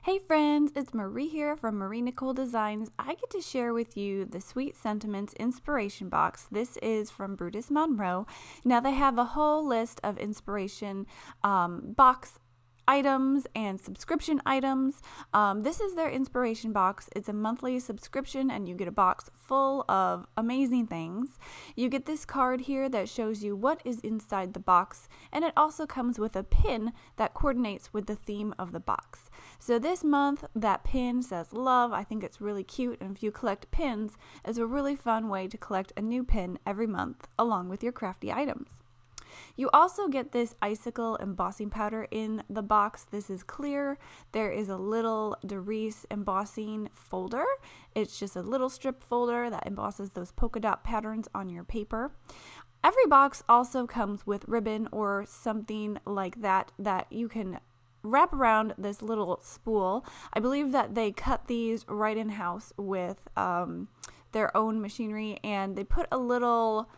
Hey friends, it's Marie here from Nicole Designs. I get to share with you the Sweet Sentiments inspiration box. This is from Brutus Monroe. Now they have a whole list of inspiration box items and subscription items. This is their inspiration box. It's a monthly subscription and you get a box full of amazing things. You get this card here that shows you what is inside the box, and it also comes with a pin that coordinates with the theme of the box. So this month that pin says love. I think it's really cute, and if you collect pins, it's a really fun way to collect a new pin every month along with your crafty items. You also get this icicle embossing powder in the box. This is clear. There is a little Daubers embossing folder. It's just a little strip folder that embosses those polka dot patterns on your paper. Every box also comes with ribbon or something like that that you can wrap around this little spool. I believe that they cut these right in-house with their own machinery, and they put a little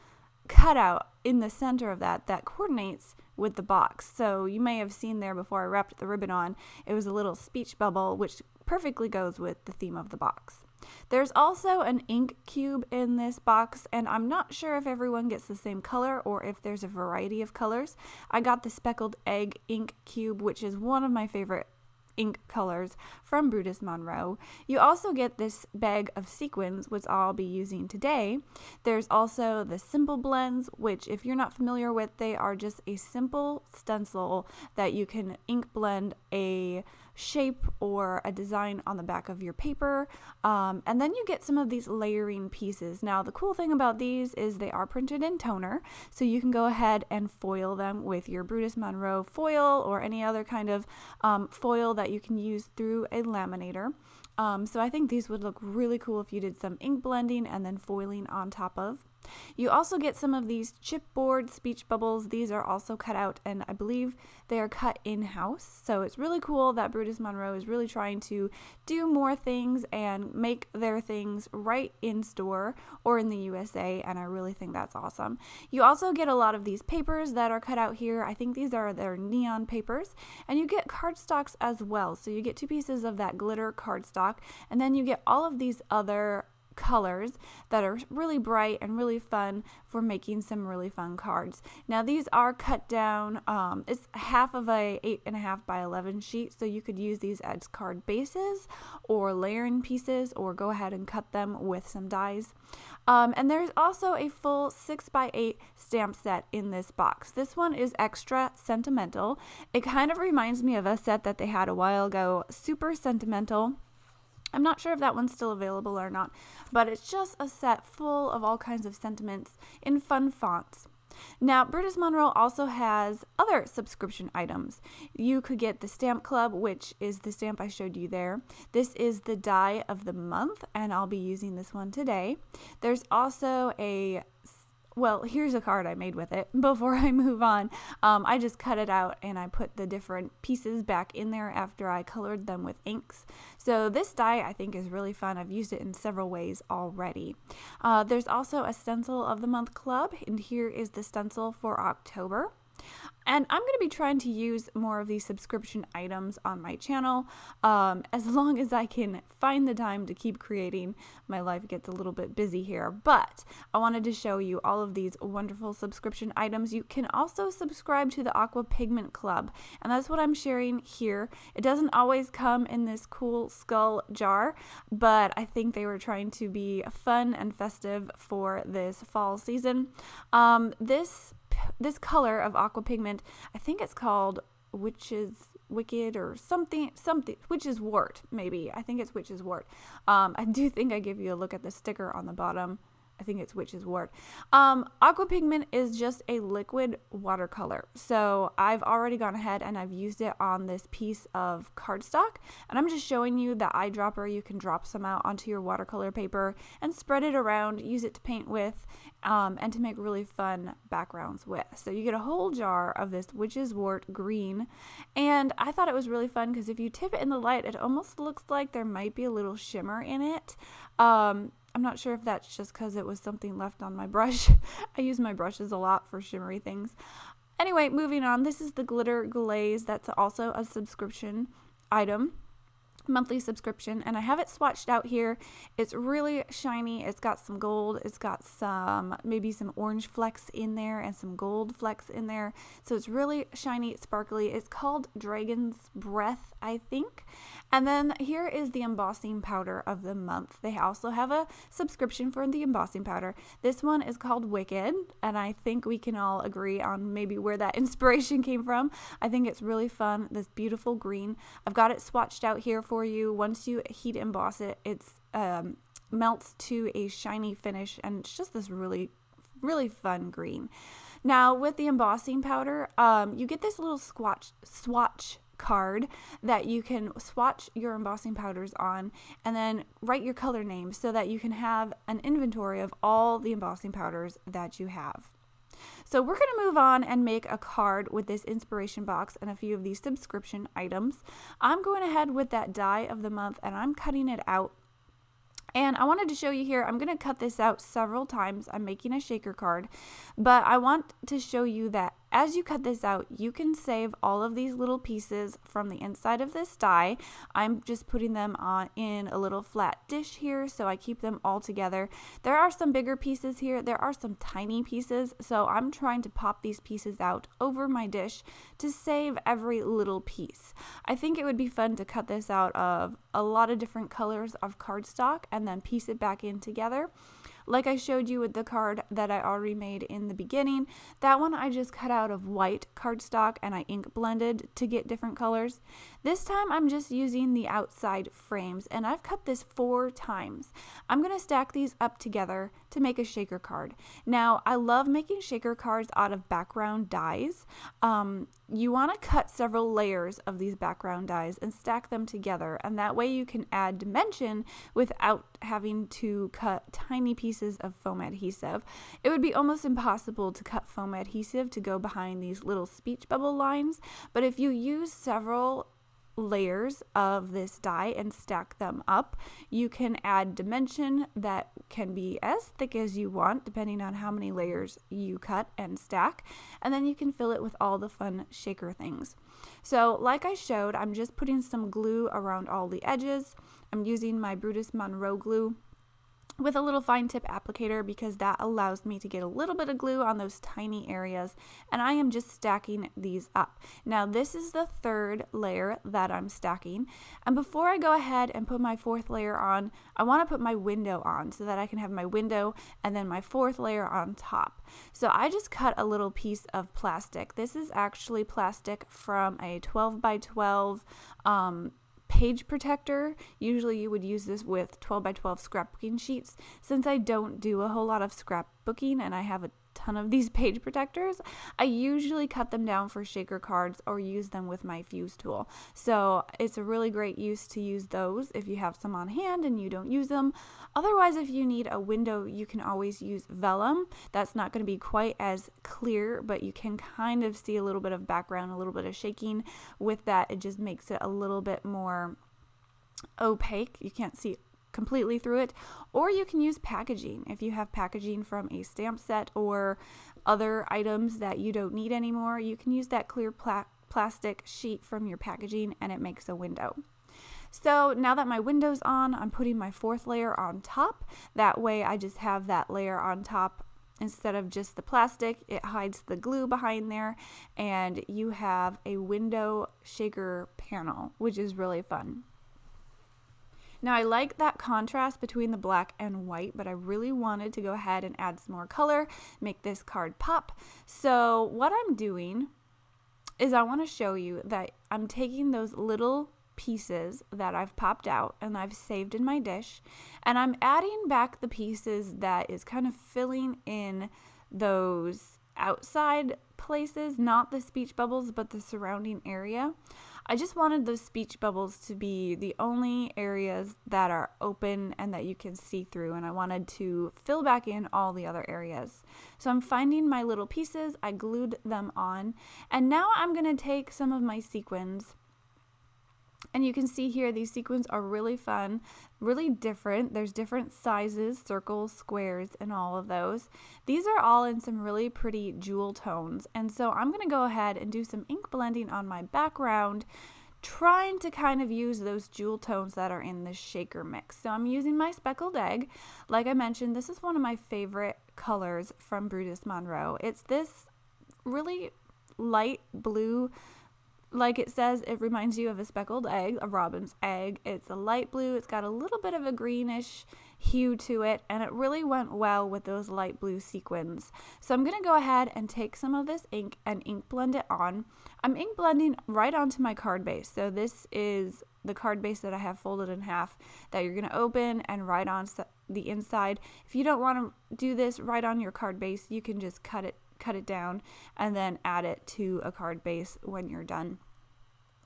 cutout in the center of that coordinates with the box. So you may have seen there before I wrapped the ribbon on, it was a little speech bubble which perfectly goes with the theme of the box. There's also an ink cube in this box, and I'm not sure if everyone gets the same color or if there's a variety of colors. I got the speckled egg ink cube, which is one of my favorite ink colors from Brutus Monroe. You also get this bag of sequins, which I'll be using today. There's also the simple blends, which if you're not familiar with, they are just a simple stencil that you can ink blend a shape or a design on the back of your paper, and then you get some of these layering pieces. Now the cool thing about these is they are printed in toner, so you can go ahead and foil them with your Brutus Monroe foil or any other kind of foil that you can use through a laminator. So I think these would look really cool if you did some ink blending and then foiling on top of. You also get some of these chipboard speech bubbles. These are also cut out, and I believe they are cut in-house. So it's really cool that Brutus Monroe is really trying to do more things and make their things right in store or in the USA, and I really think that's awesome. You also get a lot of these papers that are cut out here. I think these are their neon papers, and you get cardstocks as well. So you get 2 pieces of that glitter cardstock, and then you get all of these other colors that are really bright and really fun for making some really fun cards. Now these are cut down. It's half of a 8.5 by 11 sheet, so you could use these as card bases or layering pieces, or go ahead and cut them with some dies. And there's also a full 6 by 8 stamp set in this box. This one is extra sentimental. It kind of reminds me of a set that they had a while ago, Super Sentimental. I'm not sure if that one's still available or not, but it's just a set full of all kinds of sentiments in fun fonts. Now, Brutus Monroe also has other subscription items. You could get the Stamp Club, which is the stamp I showed you there. This is the die of the month, and I'll be using this one today. There's also here's a card I made with it. Before I move on, I just cut it out and I put the different pieces back in there after I colored them with inks. So this die I think is really fun. I've used it in several ways already. There's also a Stencil of the Month Club, and here is the stencil for October. And I'm going to be trying to use more of these subscription items on my channel as long as I can find the time to keep creating. My life gets a little bit busy here, but I wanted to show you all of these wonderful subscription items. You can also subscribe to the Aqua Pigment Club, and that's what I'm sharing here. It doesn't always come in this cool skull jar, but I think they were trying to be fun and festive for this fall season. This color of aqua pigment, I think it's called Witch's Wicked or something, Witch's Wart, maybe. I think it's Witch's Wart. I do think I give you a look at the sticker on the bottom. I think it's Witch's Wart. Aqua pigment is just a liquid watercolor. So I've already gone ahead and I've used it on this piece of cardstock. And I'm just showing you the eyedropper. You can drop some out onto your watercolor paper and spread it around, use it to paint with, and to make really fun backgrounds with. So you get a whole jar of this Witch's Wart green. And I thought it was really fun because if you tip it in the light, it almost looks like there might be a little shimmer in it. I'm not sure if that's just because it was something left on my brush. I use my brushes a lot for shimmery things. Anyway, moving on. This is the glitter glaze. That's also a subscription item. monthly subscription, and I have it swatched out here. It's really shiny. It's got some gold. It's got maybe some orange flecks in there and some gold flecks in there. So it's really shiny, sparkly. It's called Dragon's Breath, I think. And then here is the embossing powder of the month. They also have a subscription for the embossing powder. This one is called Wicked, and I think we can all agree on maybe where that inspiration came from. I think it's really fun, this beautiful green. I've got it swatched out here for you. Once you heat emboss it, it's melts to a shiny finish, and it's just this really fun green. Now with the embossing powder, you get this little swatch card that you can swatch your embossing powders on, and then write your color name so that you can have an inventory of all the embossing powders that you have. So we're going to move on and make a card with this inspiration box and a few of these subscription items. I'm going ahead with that die of the month, and I'm cutting it out. And I wanted to show you here, I'm going to cut this out several times. I'm making a shaker card, but I want to show you that as you cut this out, you can save all of these little pieces from the inside of this die. I'm just putting them on in a little flat dish here, so I keep them all together. There are some bigger pieces here. There are some tiny pieces, so I'm trying to pop these pieces out over my dish to save every little piece. I think it would be fun to cut this out of a lot of different colors of cardstock and then piece it back in together. Like I showed you with the card that I already made in the beginning, that one I just cut out of white cardstock and I ink blended to get different colors. This time I'm just using the outside frames, and I've cut this 4 times. I'm going to stack these up together to make a shaker card. Now, I love making shaker cards out of background dies. You want to cut several layers of these background dies and stack them together, and that way you can add dimension without having to cut tiny pieces of foam adhesive. It would be almost impossible to cut foam adhesive to go behind these little speech bubble lines, but if you use several layers of this die and stack them up, you can add dimension that can be as thick as you want depending on how many layers you cut and stack, and then you can fill it with all the fun shaker things. So like I showed, I'm just putting some glue around all the edges. I'm using my Brutus Monroe glue with a little fine tip applicator because that allows me to get a little bit of glue on those tiny areas, and I am just stacking these up. Now this is the 3rd layer that I'm stacking, and before I go ahead and put my 4th layer on, I want to put my window on so that I can have my window and then my 4th layer on top. So I just cut a little piece of plastic. This is actually plastic from a 12 by 12 page protector. Usually you would use this with 12 by 12 scrapbooking sheets. Since I don't do a whole lot of scrapbooking and I have a ton of these page protectors, I usually cut them down for shaker cards or use them with my fuse tool. So it's a really great use to use those if you have some on hand and you don't use them. Otherwise, if you need a window, you can always use vellum. That's not going to be quite as clear, but you can kind of see a little bit of background, a little bit of shaking. With that, it just makes it a little bit more opaque. You can't see completely through it. Or you can use packaging. If you have packaging from a stamp set or other items that you don't need anymore, you can use that clear plastic sheet from your packaging and it makes a window. So now that my window's on, I'm putting my 4th layer on top. That way I just have that layer on top instead of just the plastic. It hides the glue behind there, and you have a window shaker panel, which is really fun. Now I like that contrast between the black and white, but I really wanted to go ahead and add some more color, make this card pop. So what I'm doing is I want to show you that I'm taking those little pieces that I've popped out and I've saved in my dish, and I'm adding back the pieces that is kind of filling in those outside places, not the speech bubbles, but the surrounding area. I just wanted those speech bubbles to be the only areas that are open and that you can see through, and I wanted to fill back in all the other areas. So I'm finding my little pieces, I glued them on, and now I'm going to take some of my sequins. And you can see here, these sequins are really fun, really different. There's different sizes, circles, squares, and all of those. These are all in some really pretty jewel tones. And so I'm going to go ahead and do some ink blending on my background trying to kind of use those jewel tones that are in this shaker mix. So I'm using my speckled egg. Like I mentioned, this is one of my favorite colors from Brutus Monroe. It's this really light blue. Like it says, it reminds you of a speckled egg, a robin's egg. It's a light blue. It's got a little bit of a greenish hue to it, and it really went well with those light blue sequins. So I'm going to go ahead and take some of this ink and ink blend it on. I'm ink blending right onto my card base. So this is the card base that I have folded in half that you're going to open and write on the inside. If you don't want to do this right on your card base, you can just cut it down and then add it to a card base when you're done.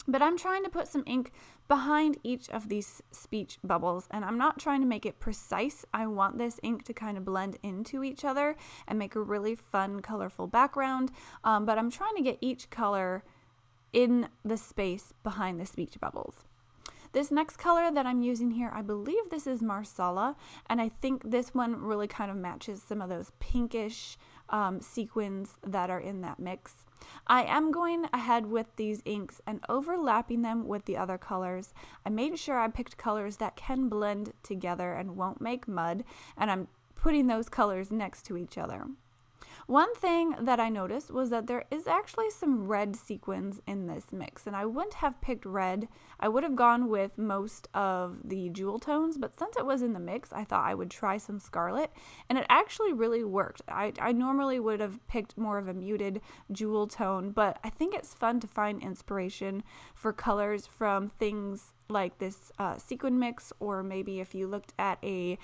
But I'm trying to put some ink behind each of these speech bubbles, and I'm not trying to make it precise. I want this ink to kind of blend into each other and make a really fun, colorful background, but I'm trying to get each color in the space behind the speech bubbles. This next color that I'm using here, I believe this is Marsala, and I think this one really kind of matches some of those pinkish sequins that are in that mix. I am going ahead with these inks and overlapping them with the other colors. I made sure I picked colors that can blend together and won't make mud, and I'm putting those colors next to each other. One thing that I noticed was that there is actually some red sequins in this mix, and I wouldn't have picked red. I would have gone with most of the jewel tones, but since it was in the mix, I thought I would try some scarlet, and it actually really worked. I normally would have picked more of a muted jewel tone, but I think it's fun to find inspiration for colors from things like this sequin mix, or maybe if you looked at a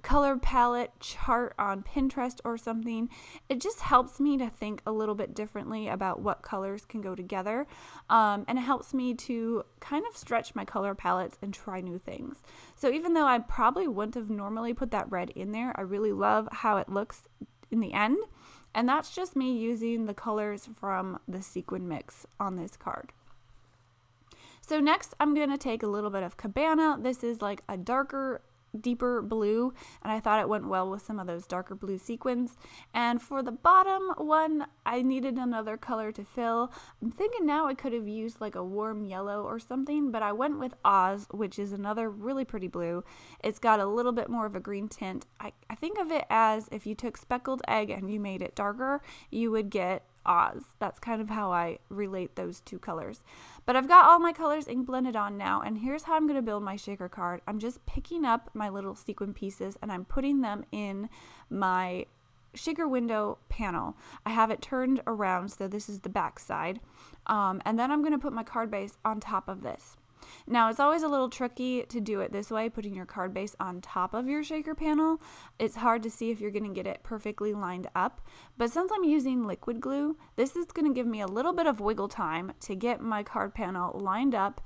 color palette chart on Pinterest or something. It just helps me to think a little bit differently about what colors can go together, and it helps me to kind of stretch my color palettes and try new things. So even though I probably wouldn't have normally put that red in there, I really love how it looks in the end, and that's just me using the colors from the sequin mix on this card. So next I'm going to take a little bit of Cabana. This is like a deeper blue, and I thought it went well with some of those darker blue sequins. And for the bottom one, I needed another color to fill. I'm thinking now I could have used like a warm yellow or something, but I went with Oz, which is another really pretty blue. It's got a little bit more of a green tint. I think of it as if you took speckled egg and you made it darker, you would get Oz. That's kind of how I relate those two colors. But I've got all my colors ink blended on now, and here's how I'm going to build my shaker card. I'm just picking up my little sequin pieces and I'm putting them in my shaker window panel. I have it turned around, so this is the back side, and then I'm going to put my card base on top of this. Now, it's always a little tricky to do it this way, putting your card base on top of your shaker panel. It's hard to see if you're going to get it perfectly lined up, but since I'm using liquid glue, this is going to give me a little bit of wiggle time to get my card panel lined up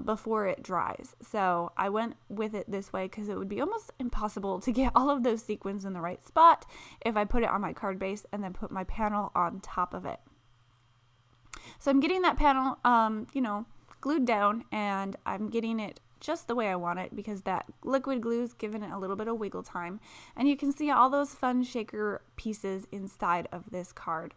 before it dries. So I went with it this way because it would be almost impossible to get all of those sequins in the right spot if I put it on my card base and then put my panel on top of it. So I'm getting that panel, glued down, and I'm getting it just the way I want it because that liquid glue is giving it a little bit of wiggle time, and you can see all those fun shaker pieces inside of this card.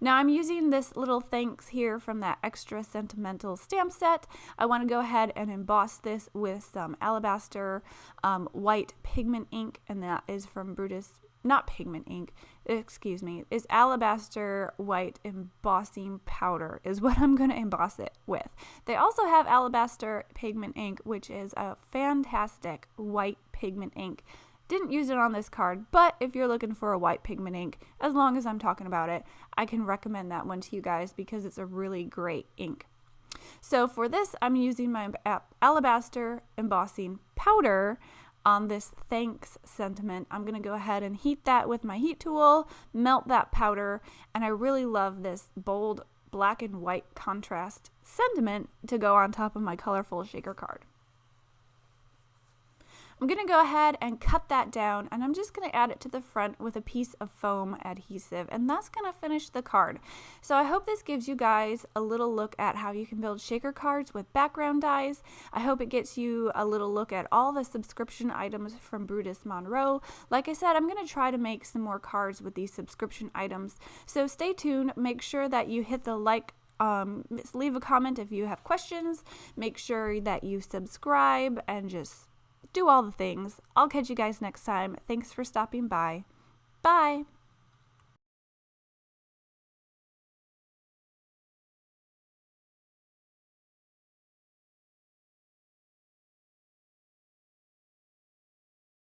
Now I'm using this little thanks here from that extra Sentimental stamp set. I want to go ahead and emboss this with some Alabaster white pigment ink, and that is from Brutus, not pigment ink, excuse me, is Alabaster white embossing powder is what I'm going to emboss it with. They also have Alabaster pigment ink, which is a fantastic white pigment ink. Didn't use it on this card, but if you're looking for a white pigment ink, as long as I'm talking about it, I can recommend that one to you guys because it's a really great ink. So for this, I'm using my Alabaster embossing powder on this Thanks sentiment. I'm going to go ahead and heat that with my heat tool, melt that powder, and I really love this bold black and white contrast sentiment to go on top of my colorful shaker card. I'm going to go ahead and cut that down, and I'm just going to add it to the front with a piece of foam adhesive, and that's going to finish the card. So I hope this gives you guys a little look at how you can build shaker cards with background dies. I hope it gets you a little look at all the subscription items from Brutus Monroe. Like I said, I'm going to try to make some more cards with these subscription items, so stay tuned. Make sure that you hit the like leave a comment if you have questions. Make sure that you subscribe and just do all the things. I'll catch you guys next time. Thanks for stopping by. Bye.